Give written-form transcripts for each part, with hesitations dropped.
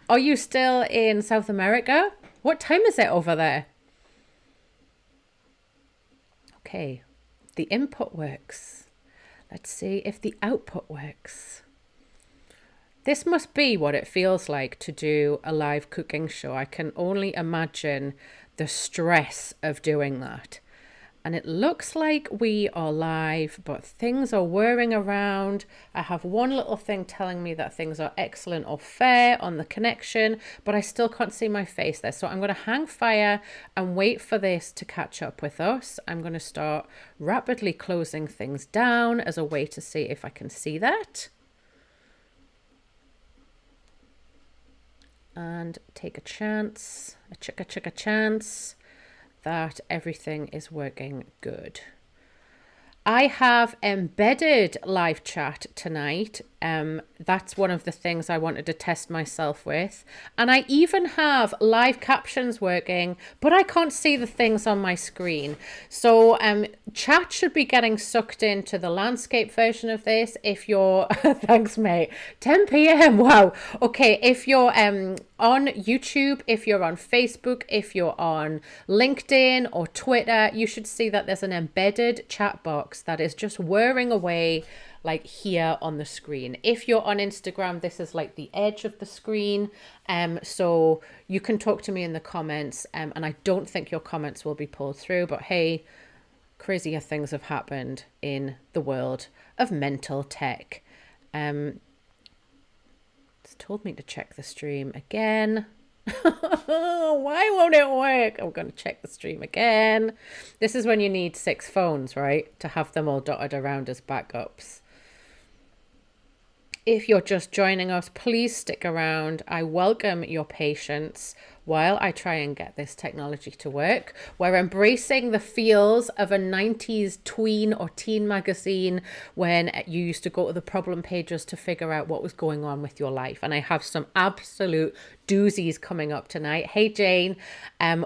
Are you still in South America? What time is it over there? Okay, the input works. Let's see if the output works. This must be what it feels like to do a live cooking show. I can only imagine the stress of doing that. And it looks like we are live, but things are whirring around. I have one little thing telling me that things are excellent or fair on the connection, but I still can't see my face there. So I'm going to hang fire and wait for this to catch up with us. I'm going to start rapidly closing things down as a way to see if I can see that. And take a chance, a chance that everything is working good. I have embedded live chat tonight. That's one of the things I wanted to test myself with. And I even have live captions working, but I can't see the things on my screen. So chat should be getting sucked into the landscape version of this. If you're, thanks mate, 10 p.m. Wow. Okay, if you're on YouTube, if you're on Facebook, if you're on LinkedIn or Twitter, you should see that there's an embedded chat box that is just whirring away like here on the screen. If you're on Instagram, this is like the edge of the screen. So you can talk to me in the comments, and I don't think your comments will be pulled through, but hey, crazier things have happened in the world of mental tech. It's told me to check the stream again. Why won't it work? I'm going to check the stream again. This is when you need 6 phones, right? To have them all dotted around as backups. If you're just joining us, please stick around. I welcome your patience while I try and get this technology to work. We're embracing the feels of a 90s tween or teen magazine when you used to go to the problem pages to figure out what was going on with your life. And I have some absolute doozies coming up tonight. Hey Jane,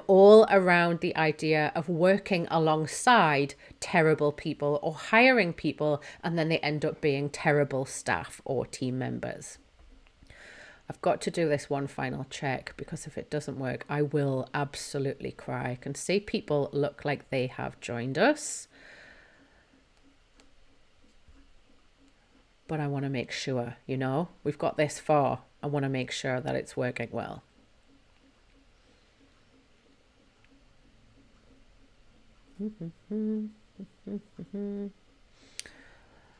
all around the idea of working alongside terrible people or hiring people and then they end up being terrible staff or team members. I've got to do this one final check because if it doesn't work, I will absolutely cry. I can see people look like they have joined us, but I want to make sure, you know, we've got this far. I want to make sure that it's working well.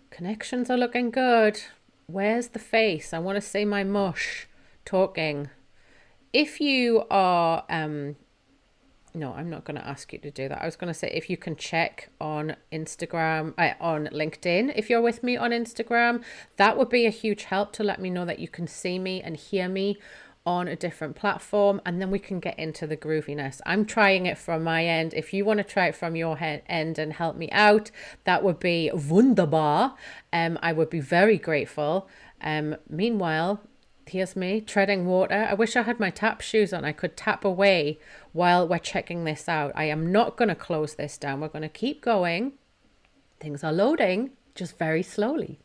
Connections are looking good. Where's the face? I want to say my mush talking. If you are, no, I'm not going to ask you to do that. I was going to say if you can check on Instagram, on LinkedIn, if you're with me on Instagram, that would be a huge help to let me know that you can see me and hear me on a different platform, and then we can get into the grooviness. I'm trying it from my end. If you want to try it from your end and help me out, that would be wunderbar. I would be very grateful. Meanwhile, here's me treading water. I wish I had my tap shoes on. I could tap away while we're checking this out. I am not going to close this down. We're going to keep going. Things are loading, just very slowly.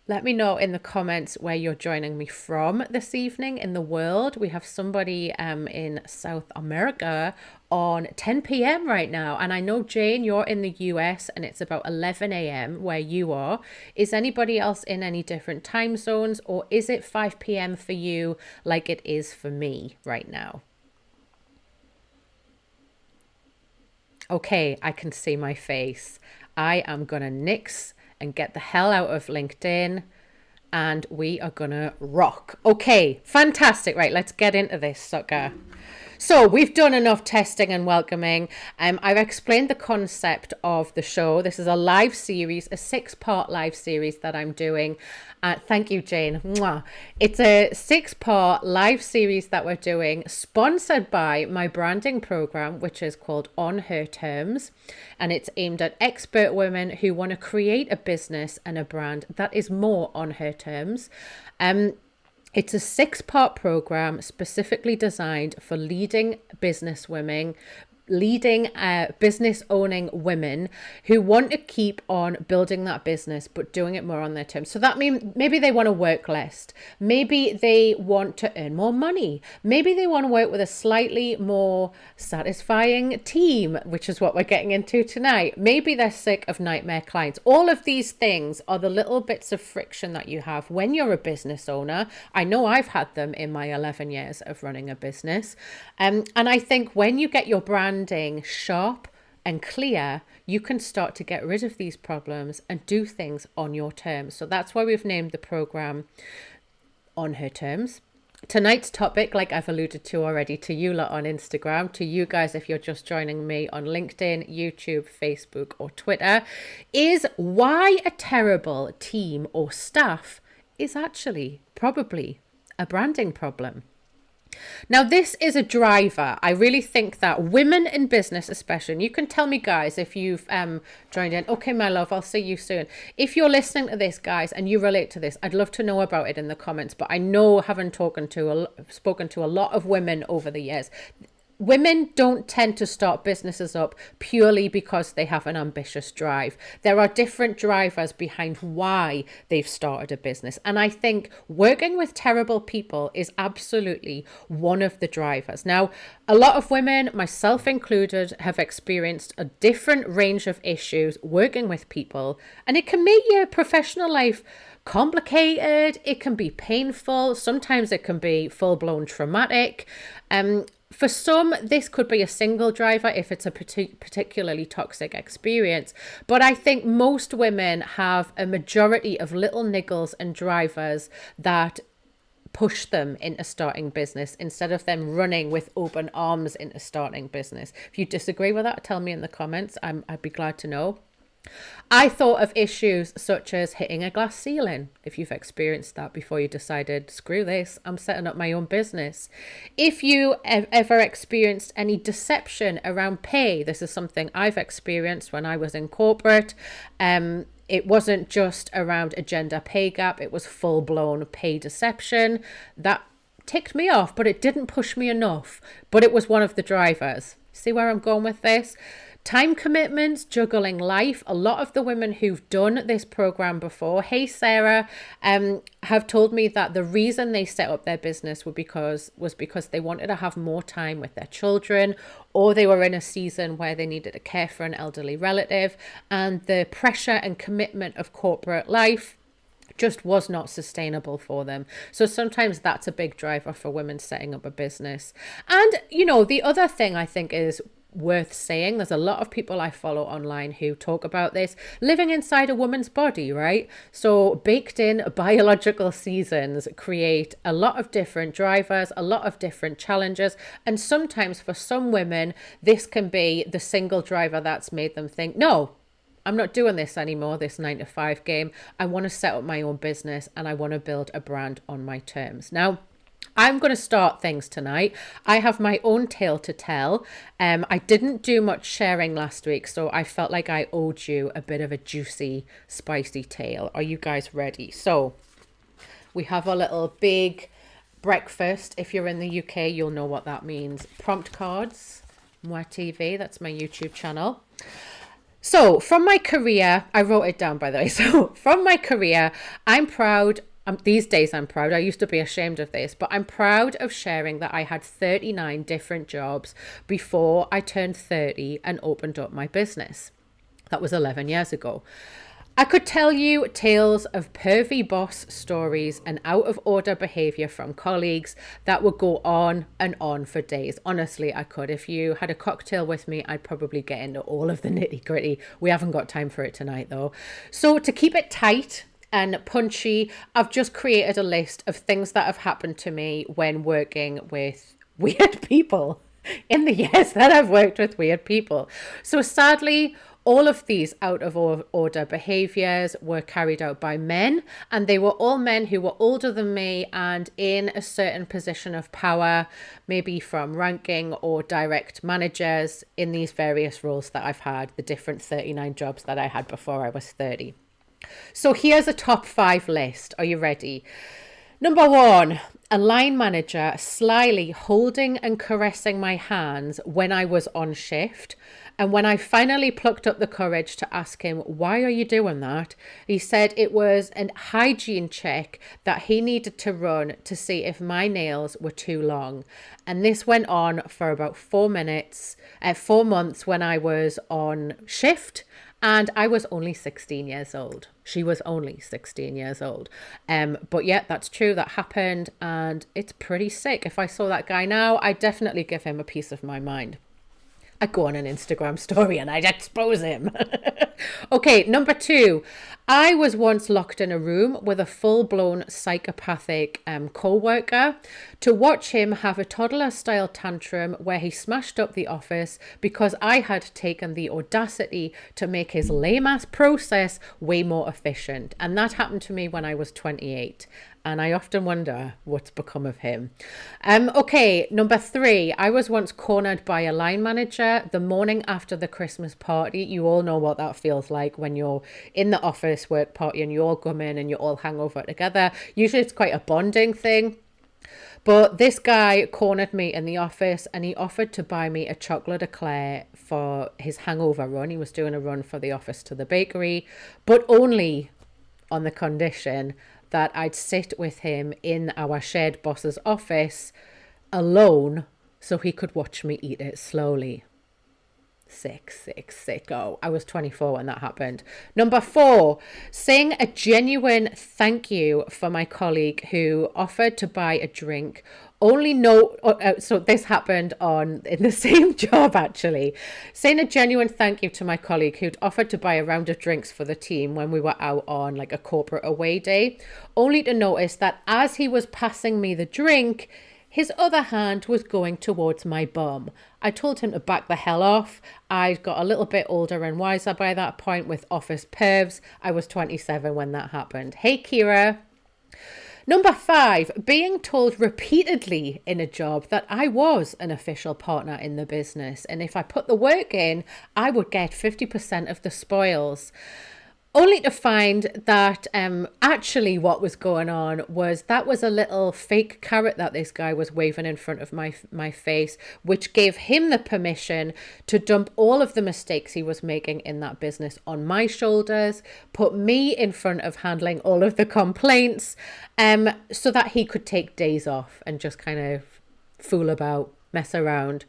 Let me know in the comments where you're joining me from this evening in the world. We have somebody in South America on 10 p.m. right now. And I know, Jane, you're in the US and it's about 11 a.m. where you are. Is anybody else in any different time zones, or is it 5 p.m. for you like it is for me right now? Okay, I can see my face. I am going to nix and get the hell out of LinkedIn, and we are gonna rock. Okay, fantastic. Right, let's get into this sucker. So we've done enough testing and welcoming. I've explained the concept of the show. This is a live series, a 6-part live series that I'm doing. Thank you, Jane. Mwah. It's a 6-part live series that we're doing, sponsored by my branding program, which is called On Her Terms. And it's aimed at expert women who want to create a business and a brand that is more on her terms. It's a 6-part program specifically designed for leading business women, leading business owning women who want to keep on building that business but doing it more on their terms. So that means maybe they want to work less, maybe they want to earn more money, maybe they want to work with a slightly more satisfying team, which is what we're getting into tonight. Maybe they're sick of nightmare clients. All of these things are the little bits of friction that you have when you're a business owner. I know I've had them in my 11 years of running a business. And I think when you get your branding sharp and clear, you can start to get rid of these problems and do things on your terms. So that's why we've named the program On Her Terms. Tonight's topic, like I've alluded to already, to you lot on Instagram, to you guys if you're just joining me on LinkedIn, YouTube, Facebook, or Twitter, is why a terrible team or staff is actually probably a branding problem. Now, this is a driver. I really think that women in business, especially, and you can tell me, guys, if you've joined in. Okay, my love, I'll see you soon. If you're listening to this, guys, and you relate to this, I'd love to know about it in the comments. But I know, having spoken to a lot of women over the years, women don't tend to start businesses up purely because they have an ambitious drive. There are different drivers behind why they've started a business. And I think working with terrible people is absolutely one of the drivers. Now, a lot of women, myself included, have experienced a different range of issues working with people, and it can make your professional life complicated. It can be painful. Sometimes it can be full-blown traumatic. For some, this could be a single driver if it's a particularly toxic experience. But I think most women have a majority of little niggles and drivers that push them into starting business instead of them running with open arms into starting business. If you disagree with that, tell me in the comments. I'd be glad to know. I thought of issues such as hitting a glass ceiling, if you've experienced that before you decided, screw this, I'm setting up my own business. If you ever experienced any deception around pay, this is something I've experienced when I was in corporate. It wasn't just around a gender pay gap, it was full-blown pay deception. That ticked me off, but it didn't push me enough. But it was one of the drivers. See where I'm going with this? Time commitments, juggling life. A lot of the women who've done this program before, hey Sarah, have told me that the reason they set up their business was because they wanted to have more time with their children, or they were in a season where they needed to care for an elderly relative, and the pressure and commitment of corporate life just was not sustainable for them. So sometimes that's a big driver for women setting up a business. And, you know, the other thing I think is worth saying, there's a lot of people I follow online who talk about this, living inside a woman's body, right? So baked in biological seasons create a lot of different drivers, a lot of different challenges. And sometimes for some women, this can be the single driver that's made them think, no, I'm not doing this anymore, this 9-to-5 game. I want to set up my own business and I want to build a brand on my terms. Now, I'm going to start things tonight. I have my own tale to tell. I didn't do much sharing last week, so I felt like I owed you a bit of a juicy, spicy tale. Are you guys ready? So we have a little big breakfast. If you're in the UK, you'll know what that means. Prompt cards, Moi TV, that's my YouTube channel. So from my career, I wrote it down, by the way. So from my career, I'm proud. These days I'm proud. I used to be ashamed of this, but I'm proud of sharing that I had 39 different jobs before I turned 30 and opened up my business. That was 11 years ago. I could tell you tales of pervy boss stories and out of order behavior from colleagues that would go on and on for days. Honestly, I could. If you had a cocktail with me, I'd probably get into all of the nitty gritty. We haven't got time for it tonight though. So to keep it tight and punchy, I've just created a list of things that have happened to me when working with weird people in the years that I've worked with weird people. So sadly, all of these out of order behaviors were carried out by men, and they were all men who were older than me and in a certain position of power, maybe from ranking or direct managers in these various roles that I've had, the different 39 jobs that I had before I was 30. So here's a top 5 list. Are you ready? Number one, a line manager slyly holding and caressing my hands when I was on shift. And when I finally plucked up the courage to ask him, why are you doing that? He said it was a hygiene check that he needed to run to see if my nails were too long. And this went on for about 4 months when I was on shift. And I was only 16 years old. She was only 16 years old. But yeah, that's true. That happened. And it's pretty sick. If I saw that guy now, I'd definitely give him a piece of my mind. I'd go on an Instagram story and I'd expose him. Okay, number two. I was once locked in a room with a full-blown psychopathic co-worker to watch him have a toddler-style tantrum where he smashed up the office because I had taken the audacity to make his lame-ass process way more efficient. And that happened to me when I was 28. And I often wonder what's become of him. Okay, number three. I was once cornered by a line manager the morning after the Christmas party. You all know what that feels like when you're in the office work party and you all come in and you all hang over together. Usually it's quite a bonding thing. But this guy cornered me in the office and he offered to buy me a chocolate eclair for his hangover run. He was doing a run for the office to the bakery, but only on the condition that I'd sit with him in our shared boss's office alone so he could watch me eat it slowly. Sicko. I was 24 when that happened. Number four, saying a genuine thank you for my colleague who offered to buy a drink. So this happened in the same job actually. Saying a genuine thank you to my colleague who'd offered to buy a round of drinks for the team when we were out on like a corporate away day, only to notice that as he was passing me the drink, his other hand was going towards my bum. I told him to back the hell off. I got a little bit older and wiser by that point with office pervs. I was 27 when that happened. Hey, Kira. Number five, being told repeatedly in a job that I was an official partner in the business. And if I put the work in, I would get 50% of the spoils. Only to find that actually what was going on was that was a little fake carrot that this guy was waving in front of my face, which gave him the permission to dump all of the mistakes he was making in that business on my shoulders, put me in front of handling all of the complaints, so that he could take days off and just kind of fool about, mess around.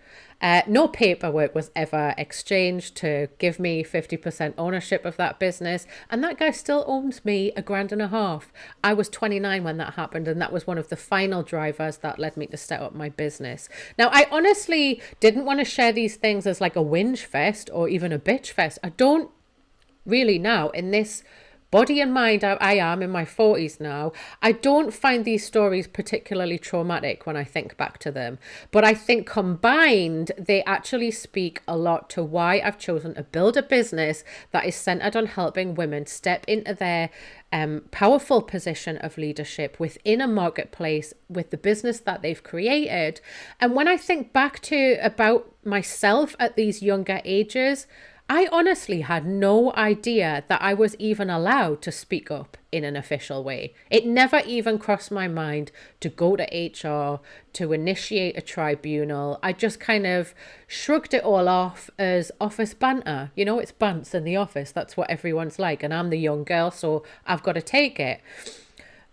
No paperwork was ever exchanged to give me 50% ownership of that business. And that guy still owns me $1,500. I was 29 when that happened. And that was one of the final drivers that led me to set up my business. Now, I honestly didn't want to share these things as like a whinge fest or even a bitch fest. I don't really now in this body and mind, I am in my 40s now. I don't find these stories particularly traumatic when I think back to them. But I think combined, they actually speak a lot to why I've chosen to build a business that is centered on helping women step into their powerful position of leadership within a marketplace with the business that they've created. And when I think back to about myself at these younger ages, I honestly had no idea that I was even allowed to speak up in an official way. It never even crossed my mind to go to HR, to initiate a tribunal. I just kind of shrugged it all off as office banter. You know, it's bants in the office. That's what everyone's like. And I'm the young girl, so I've got to take it.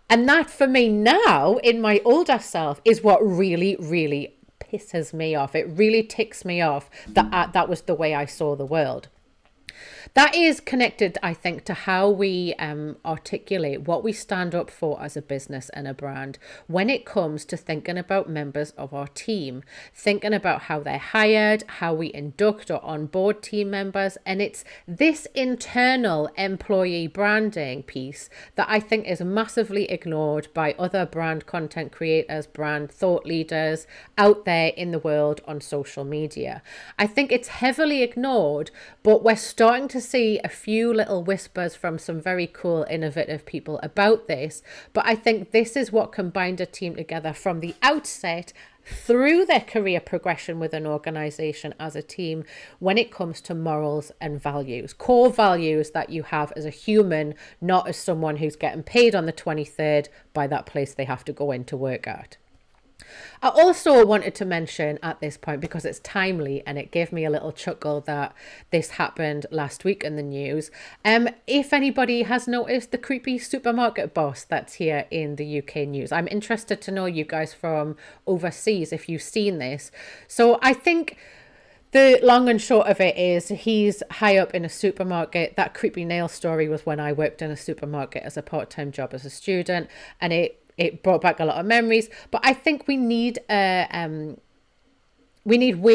And that for me now, in my older self, is what really, really pisses me off. It really ticks me off that that was the way I saw the world. That is connected, I think, to how we articulate what we stand up for as a business and a brand when it comes to thinking about members of our team, thinking about how they're hired, how we induct or onboard team members. And it's this internal employee branding piece that I think is massively ignored by other brand content creators, brand thought leaders out there in the world on social media. I think it's heavily ignored, but we're starting starting to see a few little whispers from some very cool, innovative people about this. But I think this is what can bind a team together from the outset through their career progression with an organization as a team when it comes to morals and values, core values that you have as a human, not as someone who's getting paid on the 23rd by that place they have to go in to work at. I also wanted to mention at this point, because it's timely and it gave me a little chuckle that this happened last week in the news. If anybody has noticed the creepy supermarket boss that's here in the UK news, I'm interested to know, you guys from overseas, if you've seen this. So I think the long and short of it is he's high up in a supermarket. That creepy nail story was when I worked in a supermarket as a part-time job as a student, and it brought back a lot of memories. But I think we need way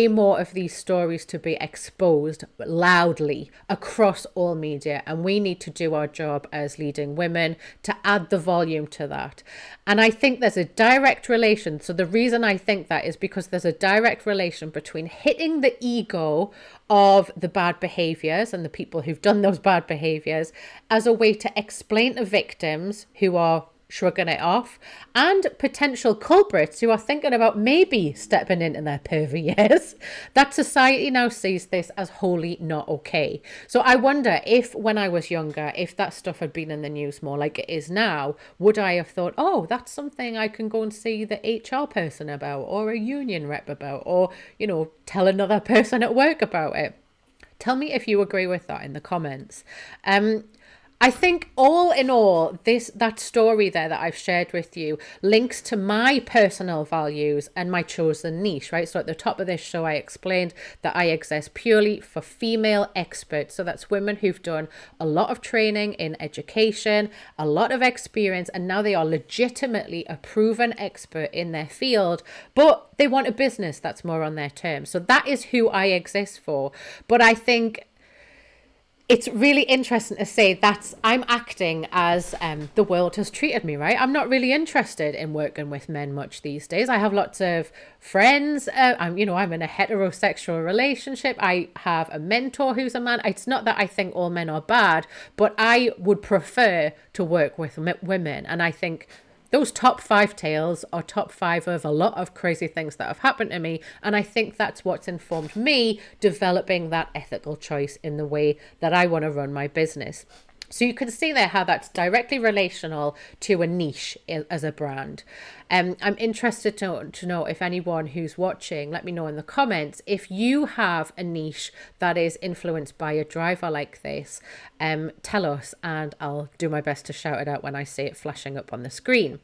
more of these stories to be exposed loudly across all media, and we need to do our job as leading women to add the volume to that. And I think there's a direct relation. So the reason I think that is because there's a direct relation between hitting the ego of the bad behaviors and the people who've done those bad behaviors as a way to explain to victims who are shrugging it off, and potential culprits who are thinking about maybe stepping into their pervy years, that society now sees this as wholly not okay. So I wonder if when I was younger, if that stuff had been in the news more like it is now, would I have thought, oh, that's something I can go and see the HR person about, or a union rep about, or, you know, tell another person at work about it? Tell me if you agree with that in the comments. I think all in all, that story there that I've shared with you links to my personal values and my chosen niche, right? So at the top of this show, I explained that I exist purely for female experts. So that's women who've done a lot of training in education, a lot of experience, and now they are legitimately a proven expert in their field, but they want a business that's more on their terms. So that is who I exist for. But I think it's really interesting to say that I'm acting as the world has treated me, right? I'm not really interested in working with men much these days. I have lots of friends. I'm in a heterosexual relationship. I have a mentor who's a man. It's not that I think all men are bad, but I would prefer to work with women. And I think those top 5 tales are top 5 of a lot of crazy things that have happened to me. And I think that's what's informed me developing that ethical choice in the way that I want to run my business. So you can see there how that's directly relational to a niche as a brand. I'm interested to know if anyone who's watching, let me know in the comments, if you have a niche that is influenced by a driver like this. Tell us, and I'll do my best to shout it out when I see it flashing up on the screen.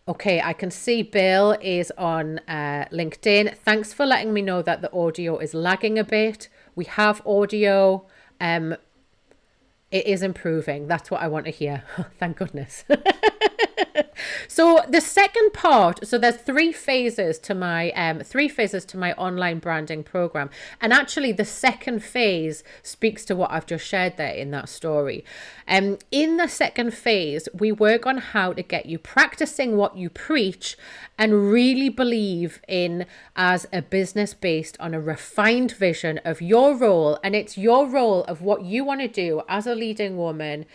Okay, I can see Bill is on LinkedIn. Thanks for letting me know that the audio is lagging a bit. We have audio. It is improving. That's what I want to hear. Thank goodness. So the second part, so there's three phases to my online branding program. And actually the second phase speaks to what I've just shared there in that story. In the second phase, we work on how to get you practicing what you preach and really believe in as a business based on a refined vision of your role. And it's your role of what you want to do as a leading woman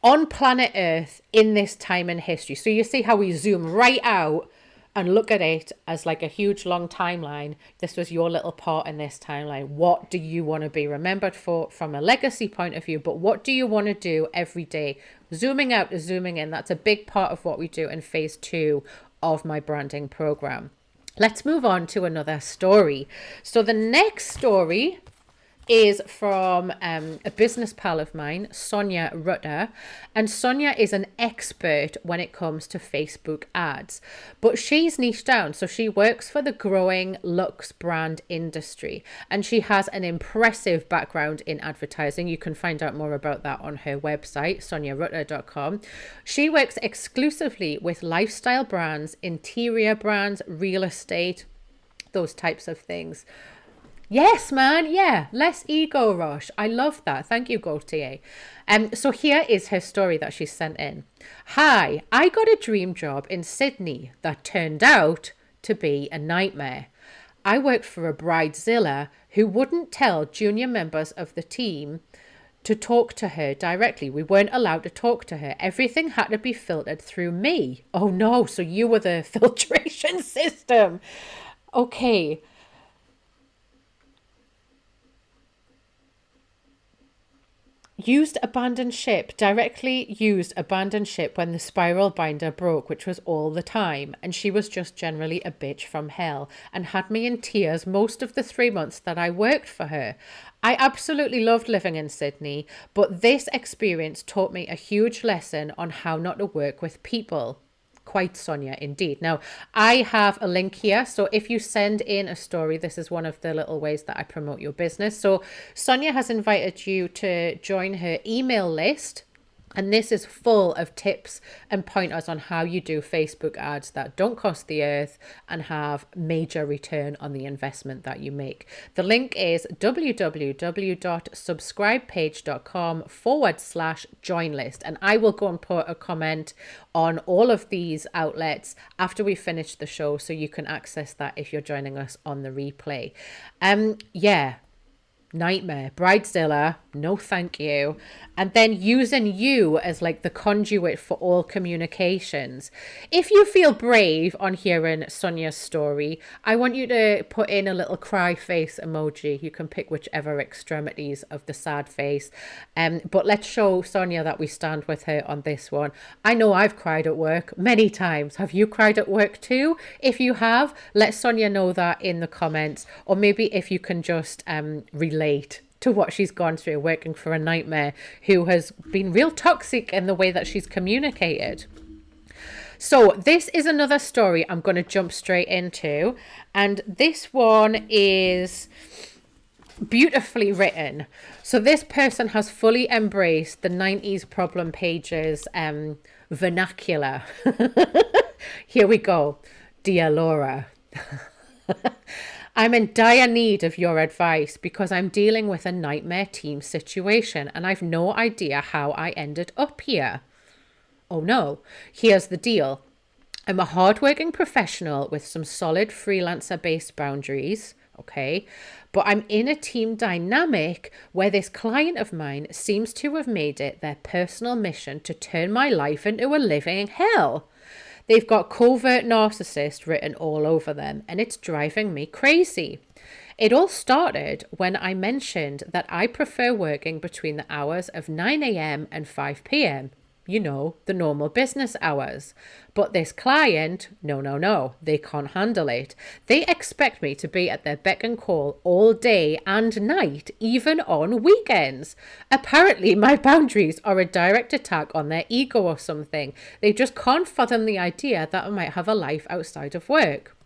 on planet Earth in this time in history. So you see how we zoom right out and look at it as like a huge long timeline. This was your little part in this timeline. What do you want to be remembered for from a legacy point of view? But what do you want to do every day? Zooming out to zooming in. That's a big part of what we do in phase 2 of my branding program. Let's move on to another story. So the next story is from a business pal of mine, Sonia Rutter. And Sonia is an expert when it comes to Facebook ads, but she's niched down. So she works for the growing Lux brand industry, and she has an impressive background in advertising. You can find out more about that on her website, soniarutter.com. She works exclusively with lifestyle brands, interior brands, real estate, those types of things. Yes, man. Yeah. Less ego rush. I love that. Thank you, Gaultier. So here is her story that she sent in. Hi, I got a dream job in Sydney that turned out to be a nightmare. I worked for a bridezilla who wouldn't tell junior members of the team to talk to her directly. We weren't allowed to talk to her. Everything had to be filtered through me. Oh no, so you were the filtration system. Okay. Directly used abandoned ship when the spiral binder broke, which was all the time. And she was just generally a bitch from hell and had me in tears most of the 3 months that I worked for her. I absolutely loved living in Sydney, but this experience taught me a huge lesson on how not to work with people. Quite Sonia, indeed. Now, I have a link here. So if you send in a story, this is one of the little ways that I promote your business. So Sonia has invited you to join her email list. And this is full of tips and pointers on how you do Facebook ads that don't cost the earth and have major return on the investment that you make. The link is www.subscribepage.com/join list. And I will go and put a comment on all of these outlets after we finish the show, so you can access that if you're joining us on the replay. Yeah. Nightmare. Bridezilla, no thank you. And then using you as like the conduit for all communications. If you feel brave on hearing Sonia's story, I want you to put in a little cry face emoji. You can pick whichever extremities of the sad face. But let's show Sonia that we stand with her on this one. I know I've cried at work many times. Have you cried at work too? If you have, let Sonia know that in the comments. Or maybe if you can just relate to what she's gone through working for a nightmare who has been real toxic in the way that she's communicated. So this is another story I'm going to jump straight into, and this one is beautifully written. So this person has fully embraced the 90s problem pages vernacular. Here we go. Dear Laura. I'm in dire need of your advice because I'm dealing with a nightmare team situation and I've no idea how I ended up here. Oh no, here's the deal. I'm a hardworking professional with some solid freelancer-based boundaries, okay? But I'm in a team dynamic where this client of mine seems to have made it their personal mission to turn my life into a living hell. They've got covert narcissist written all over them, and it's driving me crazy. It all started when I mentioned that I prefer working between the hours of 9 a.m. and 5 p.m. You know, the normal business hours. But this client, no, they can't handle it. They expect me to be at their beck and call all day and night, even on weekends. Apparently, my boundaries are a direct attack on their ego or something. They just can't fathom the idea that I might have a life outside of work.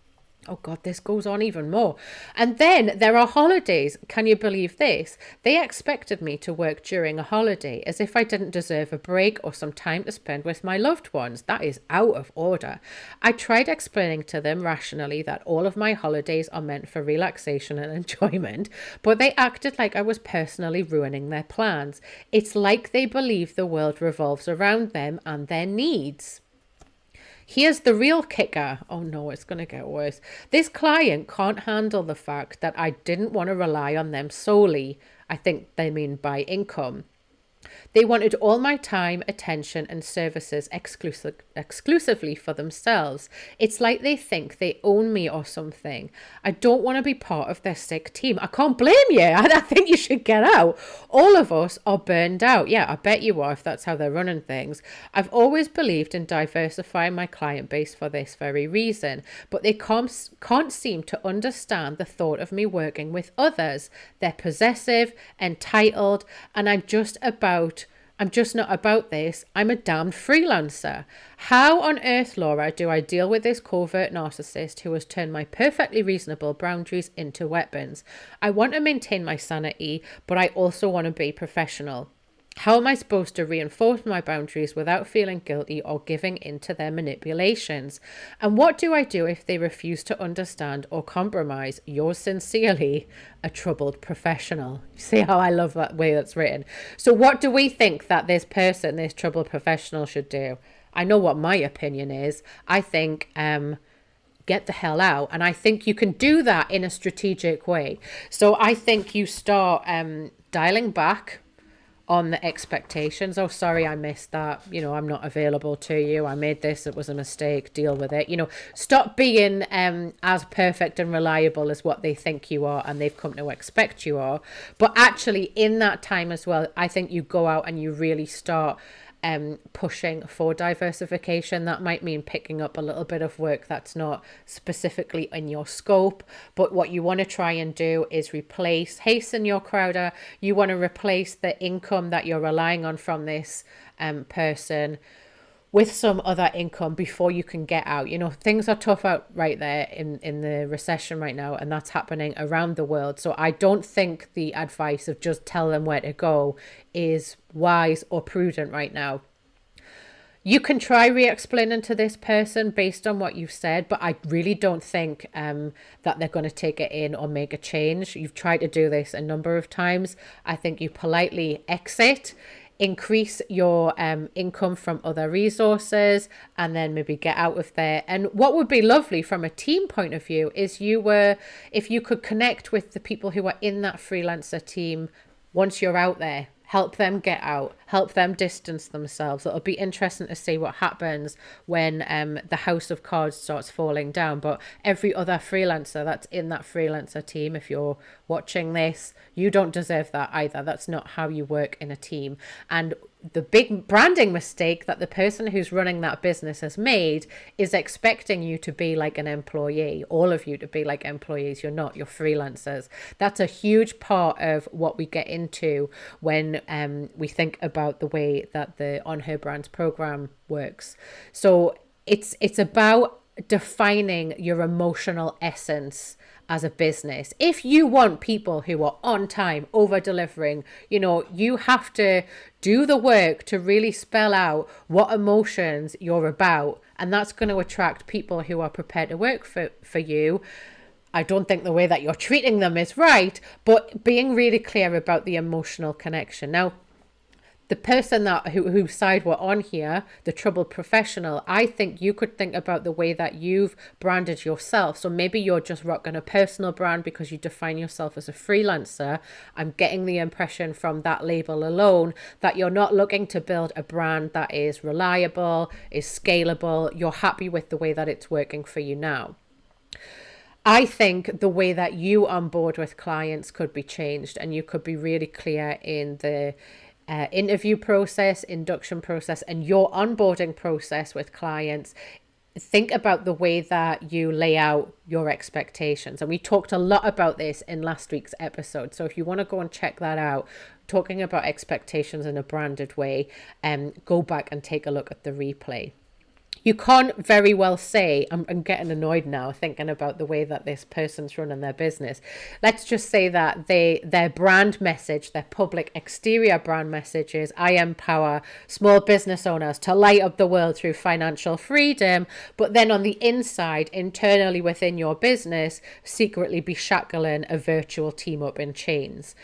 Oh God, this goes on even more. And then there are holidays. Can you believe this? They expected me to work during a holiday as if I didn't deserve a break or some time to spend with my loved ones. That is out of order. I tried explaining to them rationally that all of my holidays are meant for relaxation and enjoyment, but they acted like I was personally ruining their plans. It's like they believe the world revolves around them and their needs. Here's the real kicker. Oh no, it's going to get worse. This client can't handle the fact that I didn't want to rely on them solely. I think they mean by income. They wanted all my time, attention, and services exclusively for themselves. It's like they think they own me or something. I don't want to be part of their sick team. I can't blame you. I think you should get out. All of us are burned out. Yeah, I bet you are if that's how they're running things. I've always believed in diversifying my client base for this very reason, but they can't seem to understand the thought of me working with others. They're possessive, entitled, and I'm just not about this. I'm a damned freelancer. How on earth, Laura, do I deal with this covert narcissist who has turned my perfectly reasonable boundaries into weapons? I want to maintain my sanity, but I also want to be professional. How am I supposed to reinforce my boundaries without feeling guilty or giving in to their manipulations? And what do I do if they refuse to understand or compromise? Yours sincerely, a troubled professional. See how I love that way that's written. So what do we think that this person, this troubled professional, should do? I know what my opinion is. I think get the hell out. And I think you can do that in a strategic way. So I think you start dialing back on the expectations. Oh, sorry, I missed that. You know, I'm not available to you. I made this. It was a mistake. Deal with it. You know, stop being as perfect and reliable as what they think you are and they've come to expect you are. But actually, in that time as well, I think you go out and you really start pushing for diversification. That might mean picking up a little bit of work that's not specifically in your scope, but what you want to try and do is hasten your Crowder. You want to replace the income that you're relying on from this person with some other income before you can get out. You know, things are tough out right there in the recession right now, and that's happening around the world. So I don't think the advice of just tell them where to go is wise or prudent right now. You can try re-explaining to this person based on what you've said, but I really don't think that they're going to take it in or make a change. You've tried to do this a number of times. I think you politely exit, increase your income from other resources, and then maybe get out of there. And what would be lovely from a team point of view is if you could connect with the people who are in that freelancer team once you're out there. Help them get out, help them distance themselves. It'll be interesting to see what happens when the house of cards starts falling down. But every other freelancer that's in that freelancer team, if you're watching this, you don't deserve that either. That's not how you work in a team. And the big branding mistake that the person who's running that business has made is expecting you to be like an employee, all of you to be like employees. You're not, you're freelancers. That's a huge part of what we get into when we think about the way that the On Her Brands program works. So it's about defining your emotional essence as a business. If you want people who are on time, over delivering, you know, you have to do the work to really spell out what emotions you're about. And that's going to attract people who are prepared to work for you. I don't think the way that you're treating them is right, but being really clear about the emotional connection. Now, the person whose side we're on here, the troubled professional, I think you could think about the way that you've branded yourself. So maybe you're just rocking a personal brand because you define yourself as a freelancer. I'm getting the impression from that label alone that you're not looking to build a brand that is reliable, is scalable. You're happy with the way that it's working for you now. I think the way that you onboard with clients could be changed, and you could be really clear in the interview process, induction process, and your onboarding process with clients. Think about the way that you lay out your expectations. And we talked a lot about this in last week's episode. So if you want to go and check that out, talking about expectations in a branded way, go back and take a look at the replay. You can't very well say, I'm getting annoyed now thinking about the way that this person's running their business. Let's just say that their brand message, their public exterior brand message is, I empower small business owners to light up the world through financial freedom. But then on the inside, internally within your business, secretly be shackling a virtual team up in chains.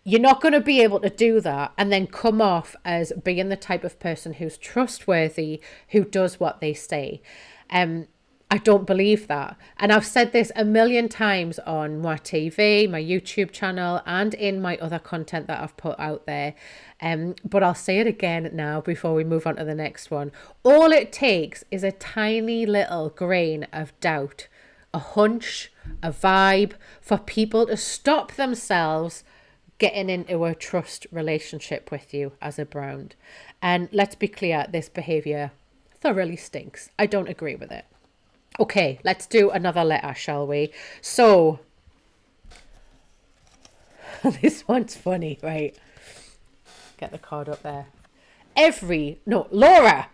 You're not going to be able to do that and then come off as being the type of person who's trustworthy, who does what they say. I don't believe that. And I've said this a million times on my TV, my YouTube channel, and in my other content that I've put out there. But I'll say it again now before we move on to the next one. All it takes is a tiny little grain of doubt, a hunch, a vibe for people to stop themselves getting into a trust relationship with you as a brand. And let's be clear, this behavior thoroughly stinks. I don't agree with it. Okay, let's do another letter, shall we? So, this one's funny, right? Get the card up there. Laura!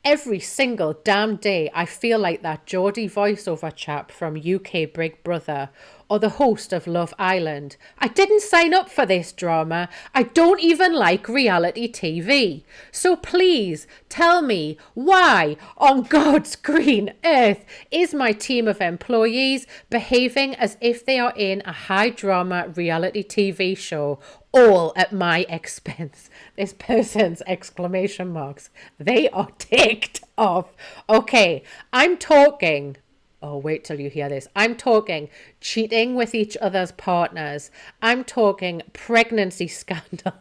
Every single damn day, I feel like that Geordie voiceover chap from UK Big Brother or the host of Love Island. I didn't sign up for this drama. I don't even like reality TV. So please tell me why on God's green earth is my team of employees behaving as if they are in a high drama reality TV show, all at my expense. This person's exclamation marks. They are ticked off. Okay, I'm talking Oh, wait till you hear this. I'm talking cheating with each other's partners. I'm talking pregnancy scandals.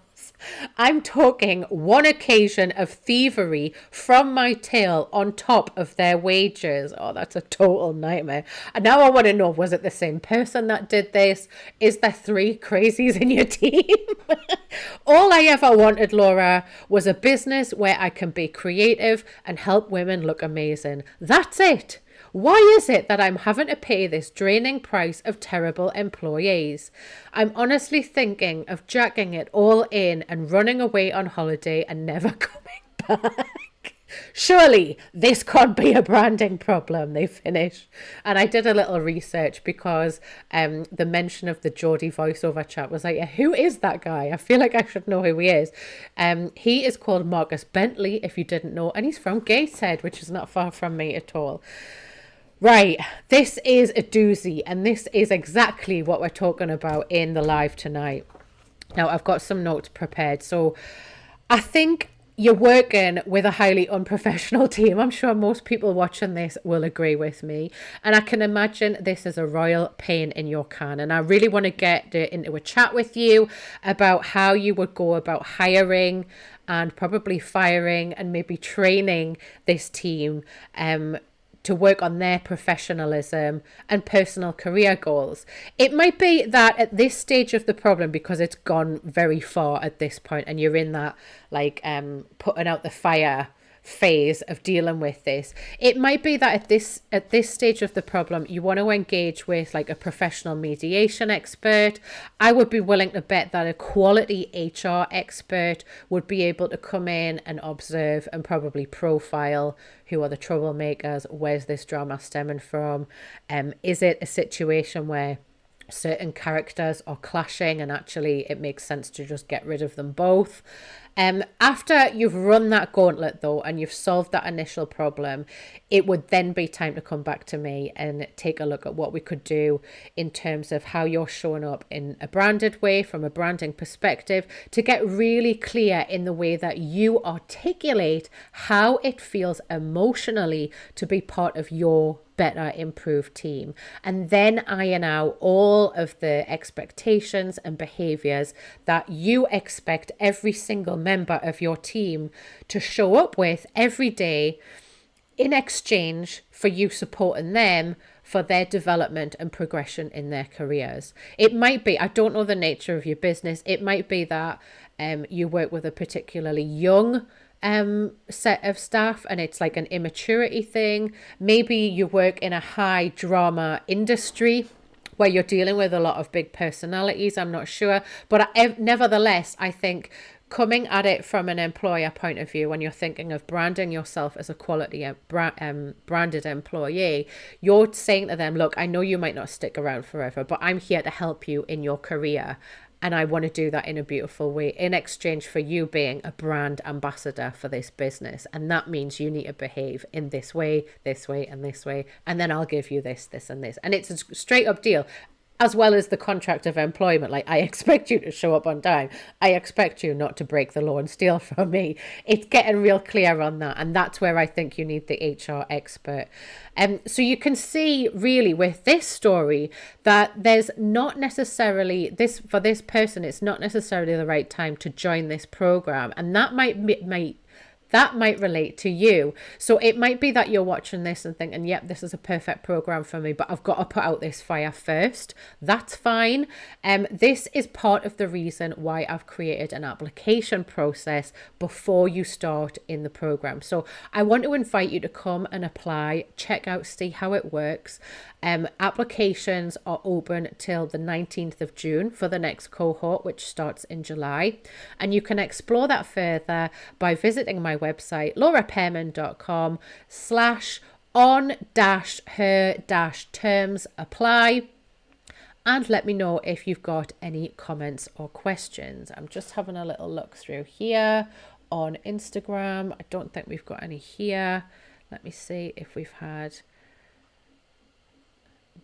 I'm talking one occasion of thievery from my tail on top of their wages. Oh, that's a total nightmare. And now I want to know, was it the same person that did this? Is there three crazies in your team? All I ever wanted, Laura, was a business where I can be creative and help women look amazing. That's it. Why is it that I'm having to pay this draining price of terrible employees? I'm honestly thinking of jacking it all in and running away on holiday and never coming back. Surely this can't be a branding problem, they finish. And I did a little research because the mention of the Geordie voiceover chat was like, who is that guy? I feel like I should know who he is. He is called Marcus Bentley, if you didn't know, and he's from Gateshead, which is not far from me at all. Right, this is a doozy, and this is exactly what we're talking about in the live tonight. Now, I've got some notes prepared. So I think you're working with a highly unprofessional team. I'm sure most people watching this will agree with me. And I can imagine this is a royal pain in your can. And I really want to get into a chat with you about how you would go about hiring and probably firing and maybe training this team to work on their professionalism and personal career goals. It might be that at this stage of the problem, because it's gone very far at this point and you're in that like putting out the fire phase of dealing with this, it might be that at this stage of the problem you want to engage with like a professional mediation expert. I would be willing to bet that a quality HR expert would be able to come in and observe and probably profile who are the troublemakers, where's this drama stemming from, is it a situation where certain characters are clashing and actually it makes sense to just get rid of them both. After you've run that gauntlet though and you've solved that initial problem, it would then be time to come back to me and take a look at what we could do in terms of how you're showing up in a branded way from a branding perspective to get really clear in the way that you articulate how it feels emotionally to be part of your better, improved team, and then iron out all of the expectations and behaviors that you expect every single member of your team to show up with every day in exchange for you supporting them for their development and progression in their careers. It might be, I don't know the nature of your business, it might be that you work with a particularly young set of staff and it's like an immaturity thing. Maybe you work in a high drama industry where you're dealing with a lot of big personalities. I'm not sure, but nevertheless, I think coming at it from an employer point of view, when you're thinking of branding yourself as a quality branded employee, you're saying to them, look, I know you might not stick around forever, but I'm here to help you in your career. And I want to do that in a beautiful way in exchange for you being a brand ambassador for this business. And that means you need to behave in this way, and this way. And then I'll give you this, this, and this. And it's a straight up deal. As well as the contract of employment, like I expect you to show up on time. I expect you not to break the law and steal from me. It's getting real clear on that. And that's where I think you need the HR expert. So you can see really with this story that there's not necessarily this, for this person, it's not necessarily the right time to join this program. And that might relate to you. So it might be that you're watching this and thinking, yep, this is a perfect program for me, but I've got to put out this fire first. That's fine. This is part of the reason why I've created an application process before you start in the program. So I want to invite you to come and apply, check out, see how it works. Applications are open till the 19th of June for the next cohort, which starts in July. And you can explore that further by visiting my website, laurapearman.com/on-her-terms apply. And let me know if you've got any comments or questions. I'm just having a little look through here on Instagram. I don't think we've got any here. Let me see if we've had...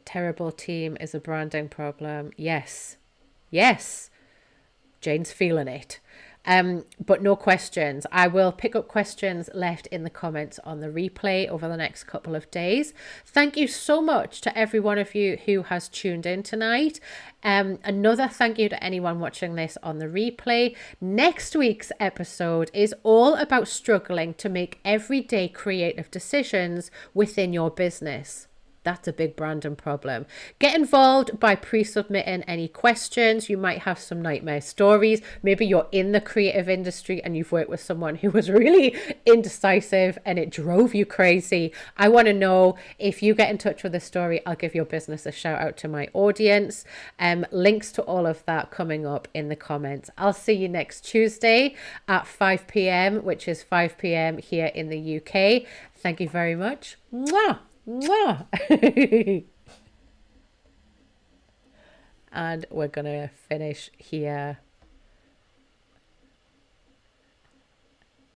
Terrible team is a branding problem. Yes. Jane's feeling it. But no questions. I will pick up questions left in the comments on the replay over the next couple of days. Thank you so much to every one of you who has tuned in tonight. Another thank you to anyone watching this on the replay. Next week's episode is all about struggling to make everyday creative decisions within your business. That's a big Brandon problem. Get involved by pre-submitting any questions. You might have some nightmare stories. Maybe you're in the creative industry and you've worked with someone who was really indecisive and it drove you crazy. I want to know. If you get in touch with a story, I'll give your business a shout out to my audience. Links to all of that coming up in the comments. I'll see you next Tuesday at 5 p.m, which is 5 p.m. here in the UK. Thank you very much. Mwah! Mwah. And we're gonna finish here.